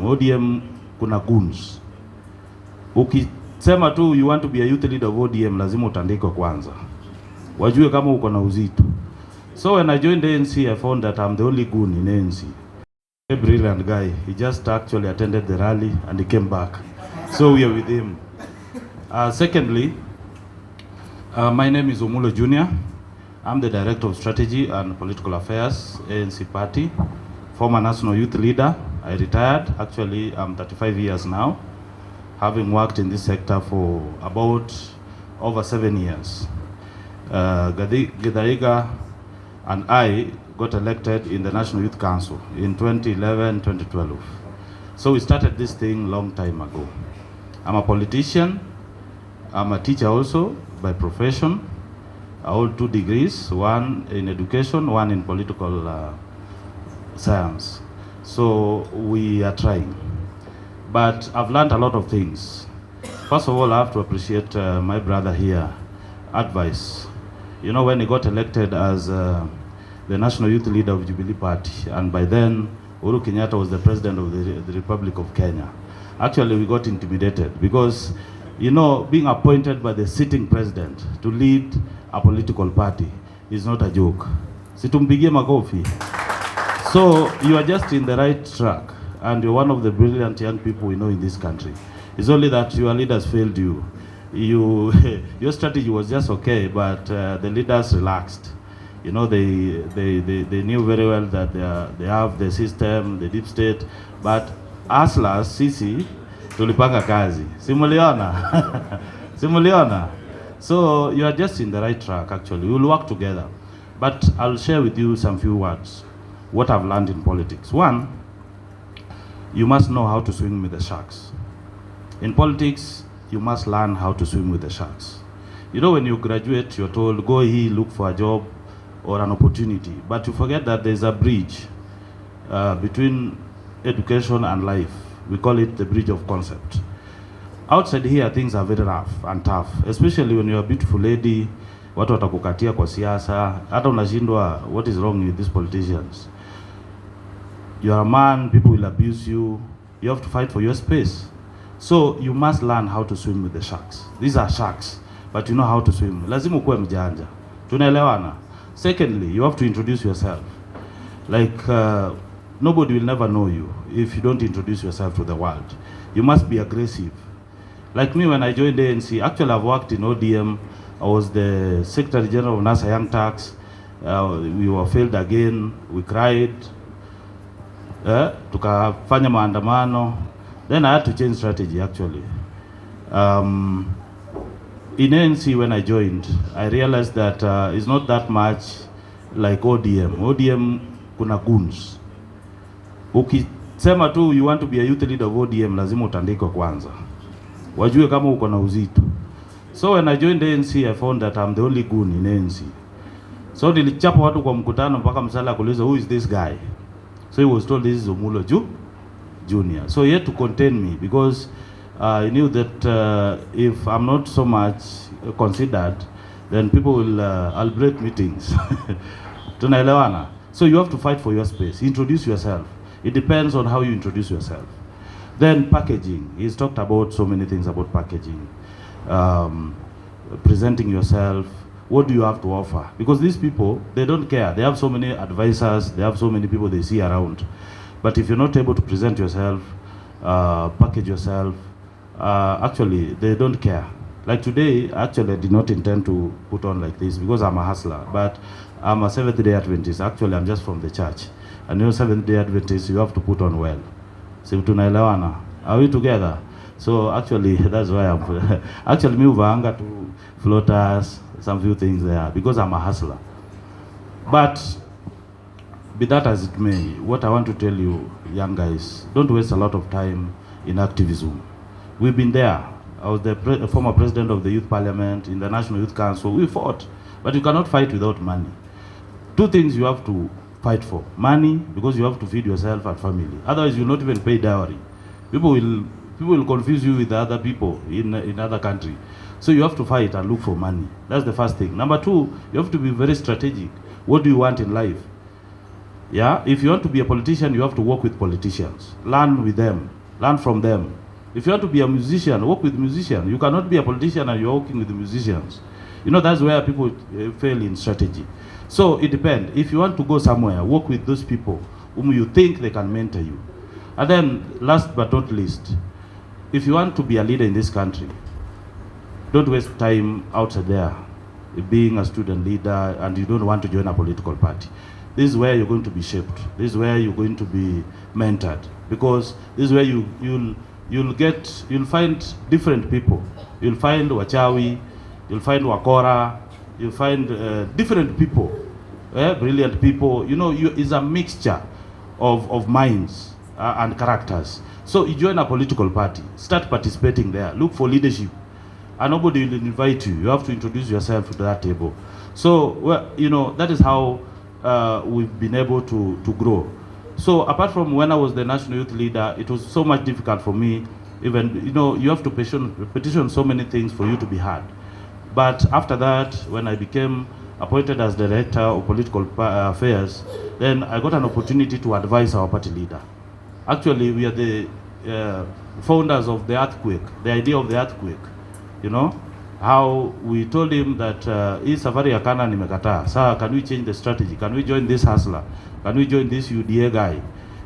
ODM kuna Goons. Ukisema tu you want to be a youth leader of ODM, lazima utandikwe kwanza, wajue kama uko na uzito. So when I joined ANC, I found that I'm the only goon in ANC. A brilliant guy. He just actually attended the rally and he came back. So we are with him. Secondly, my name is Omulo Jr. I'm the Director of Strategy and Political Affairs, ANC Party, former national youth leader. I retired. Actually, I'm 35 years now, having worked in this sector for about over 7 years. Githaiga and I got elected in the National Youth Council in 2011-2012. So we started this thing long time ago. I'm a politician. I'm a teacher also by profession. I hold 2 degrees, one in education, one in political science. So we are trying. But I've learned a lot of things. First of all, I have to appreciate my brother here, advice. You know, when he got elected as the national youth leader of Jubilee Party, and by then Uhuru Kenyatta was the president of the Republic of Kenya. Actually, we got intimidated because, you know, being appointed by the sitting president to lead a political party is not a joke. Situmpigie makofi. So you are just in the right track, and you're one of the brilliant young people we know in this country. It's only that your leaders failed you. Your strategy was just okay, but the leaders relaxed. You know, they knew very well that they have the system, the deep state, but hustlers, sisi, tulipanga kazi. Simuliona? Simuliona? So you are just in the right track, actually. We will work together. But I'll share with you some few words, what I've learned in politics. One, you must know how to swim with the sharks. In politics, you must learn how to swim with the sharks. You know, when you graduate, you're told, go here, look for a job or an opportunity. But you forget that there's a bridge between education and life. We call it the bridge of concept. Outside here, things are very rough and tough, especially when you're a beautiful lady, watu watakukatia kwa siasa, hata unashindwa, what is wrong with these politicians? You are a man, people will abuse you, you have to fight for your space. So you must learn how to swim with the sharks. These are sharks, but you know how to swim. Lazima ukuwe mjanja. Tunaelewana? Secondly, you have to introduce yourself. Like, nobody will never know you if you don't introduce yourself to the world. You must be aggressive. Like me, when I joined the ANC, actually I've worked in ODM. I was the Secretary General of NASA Young Turks. We were failed again. We cried. Tukafanya maandamano. Then I had to change strategy, actually. In ANC, when I joined, I realized that it's not that much like ODM. ODM kuna Goons. Ukisema tu you want to be a youth leader of ODM, lazima utandikwe kwanza, wajue kama uko na uzito. So when I joined ANC, I found that I'm the only goon in ANC. So nilichapa watu kwa mkutano mpaka msala kuuliza, who is this guy? So he was told, this is Omulo Jr. So he had to contain me because he knew that if I'm not so much considered, then people will I'll break meetings. Tunaelewana? So you have to fight for your space. Introduce yourself. It depends on how you introduce yourself. Then packaging. He's talked about so many things about packaging. Presenting yourself. What do you have to offer? Because these people, they don't care. They have so many advisors. They have so many people they see around. But if you're not able to present yourself, package yourself, actually, they don't care. Like today, actually, I did not intend to put on like this because I'm a hustler. But I'm a Seventh-day Adventist. Actually, I'm just from the church. And you know, Seventh-day Adventist, you have to put on well. So tunaelewana. Are we together? So actually, that's why I'm... actually, me uvanga to floaters, some few things there, because I'm a hustler. But be that as it may, what I want to tell you, young guys, don't waste a lot of time in activism. We've been there. I was the former president of the Youth Parliament, in the National Youth Council. We fought, but you cannot fight without money. 2 things you have to fight for. Money, because you have to feed yourself and family. Otherwise, you will not even pay dowry. People will confuse you with other people in other country. So you have to fight and look for money. That's the first thing. Number 2, you have to be very strategic. What do you want in life? Yeah, if you want to be a politician, you have to work with politicians. Learn with them. Learn from them. If you want to be a musician, work with musicians. You cannot be a politician and you're working with the musicians. You know, that's where people fail in strategy. So it depends. If you want to go somewhere, work with those people whom you think they can mentor you. And then, last but not least, if you want to be a leader in this country, don't waste time outside there being a student leader and you don't want to join a political party. This is where you're going to be shaped. This is where you're going to be mentored, because this is where you'll find different people. You'll find Wachawi, you'll find Wakora, you'll find different people, brilliant people. You know, it's a mixture of minds and characters. So you join a political party, start participating there, look for leadership, and nobody will invite you. You have to introduce yourself to that table. So, well, you know, that is how we've been able to grow. So apart from when I was the national youth leader, it was so much difficult for me. Even, you know, you have to petition so many things for you to be heard. But after that, when I became appointed as director of political affairs, then I got an opportunity to advise our party leader. Actually, we are the founders of the earthquake, the idea of the earthquake. You know, how we told him that hii safari ya Kana nimekataa. Sir, can we change the strategy? Can we join this hustler? Can we join this UDA guy?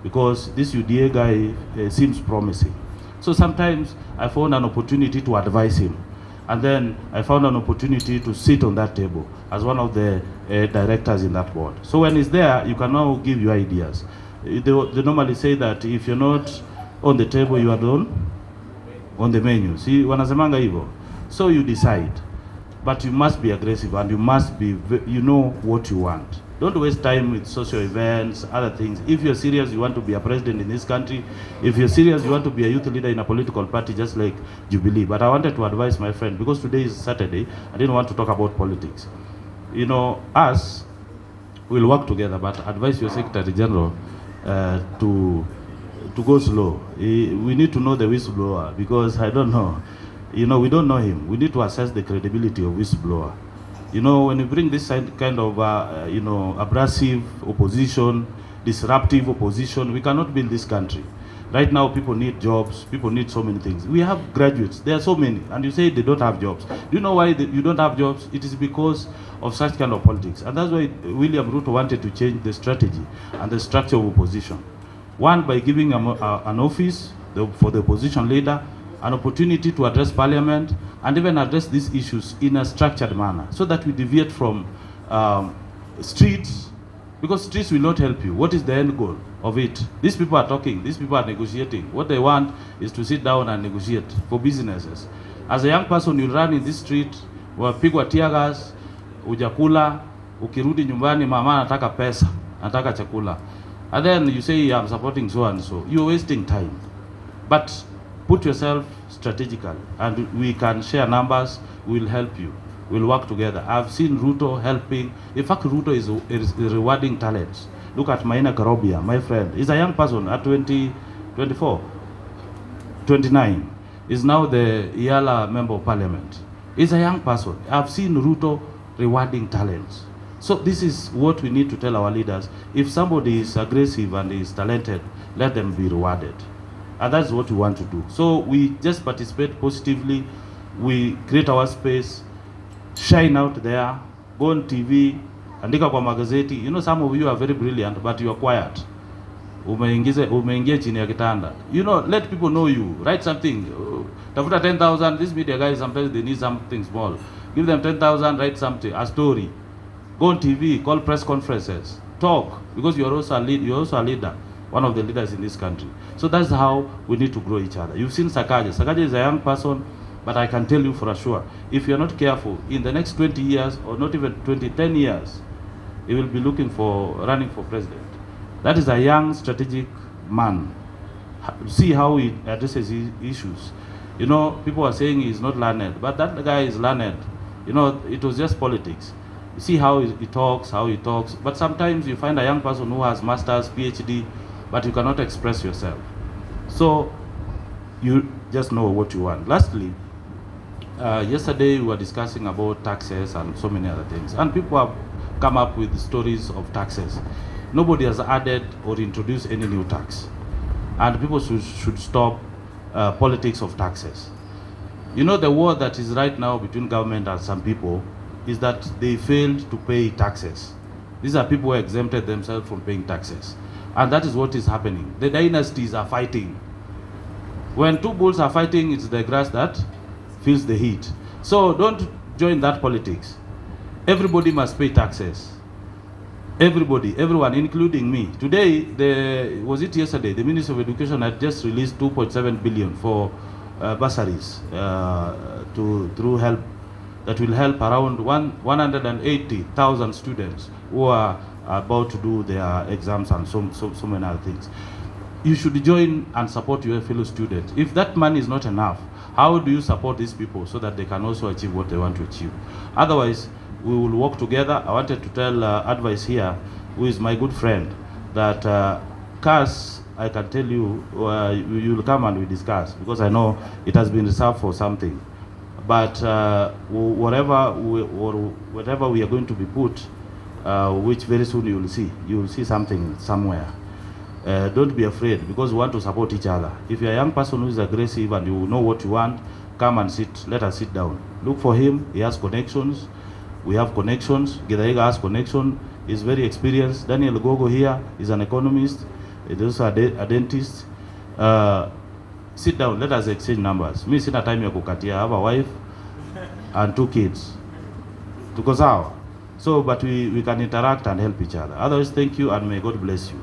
Because this UDA guy seems promising. So sometimes I found an opportunity to advise him. And then I found an opportunity to sit on that table as one of the directors in that board. So when he's there, you can now give your ideas. They normally say that if you're not on the table, you are on the menu. See, wanasemanga hivyo. So you decide, but you must be aggressive and you must be, you know what you want. Don't waste time with social events, other things. If you're serious, you want to be a president in this country. If you're serious, you want to be a youth leader in a political party, just like Jubilee. But I wanted to advise my friend, because today is Saturday, I didn't want to talk about politics. You know, us, we'll work together, but advise your Secretary General to go slow. We need to know the whistleblower, because I don't know. You know, we don't know him. We need to assess the credibility of whistleblower. You know, when you bring this kind of, you know, abrasive opposition, disruptive opposition, we cannot build this country. Right now, people need jobs. People need so many things. We have graduates. There are so many. And you say they don't have jobs. Do you know why you don't have jobs? It is because of such kind of politics. And that's why William Ruto wanted to change the strategy and the structure of opposition. One, by giving an office for the opposition leader, an opportunity to address parliament, and even address these issues in a structured manner, so that we deviate from streets, because streets will not help you. What is the end goal of it? These people are talking, these people are negotiating. What they want is to sit down and negotiate for businesses. As a young person, you run in this street, wapigwa tear gas, ujakula, ukirudi nyumbani, mama anataka pesa, anataka chakula. And then you say, I'm supporting so and so. You're wasting time. But put yourself strategically, and we can share numbers. We'll help you. We'll work together. I've seen Ruto helping. In fact, Ruto is rewarding talents. Look at Maina Karobia, my friend. He's a young person at 24, 29. He's now the Yala Member of Parliament. He's a young person. I've seen Ruto rewarding talents. So this is what we need to tell our leaders. If somebody is aggressive and is talented, let them be rewarded. And that's what we want to do. So we just participate positively. We create our space, shine out there, go on TV, andika kwa magazeti. You know, some of you are very brilliant, but you are quiet. Umeingia chini ya kitanda. You know, let people know you. Write something. Tafuta 10,000. These media guys, sometimes they need something small. Give them 10,000, write something, a story. Go on TV, call press conferences, talk, because you're also a leader, one of the leaders in this country. So that's how we need to grow each other. You've seen Sakaja. Sakaja is a young person, but I can tell you for sure, if you're not careful, in the next 20 years, or not even 10 years, he will be running for president. That is a young, strategic man. See how he addresses his issues. You know, people are saying he's not learned, but that guy is learned. You know, it was just politics. You see how he talks, But sometimes you find a young person who has master's, PhD, but you cannot express yourself. So you just know what you want. Lastly, yesterday we were discussing about taxes and so many other things. And people have come up with stories of taxes. Nobody has added or introduced any new tax. And people should stop politics of taxes. You know, the war that is right now between government and some people is that they failed to pay taxes. These are people who exempted themselves from paying taxes. And that is what is happening. The dynasties are fighting. When two bulls are fighting, it's the grass that feels the heat. So don't join that politics. Everybody must pay taxes. Everybody, everyone, including me. Today, was it yesterday, the Ministry of Education had just released 2.7 billion for bursaries through help that will help around 180,000 students who are about to do their exams and so many other things. You should join and support your fellow students. If that money is not enough, how do you support these people so that they can also achieve what they want to achieve? Otherwise, we will work together. I wanted to tell Advice here, who is my good friend, that CAS, I can tell you, you will come and we discuss, because I know it has been reserved for something. But whatever we are going to be put, which very soon you will see something somewhere. Don't be afraid, because we want to support each other. If you're a young person who is aggressive and you know what you want, come and sit. Let us sit down. Look for him. He has connections. We have connections. Githaiga has connection. He's very experienced. Daniel Gogo here is an economist. He's also a dentist. Sit down. Let us exchange numbers. Me sina time ya kukatia. I have a wife and 2 kids. Tuko sawa. So, but we can interact and help each other. Otherwise, thank you and may God bless you.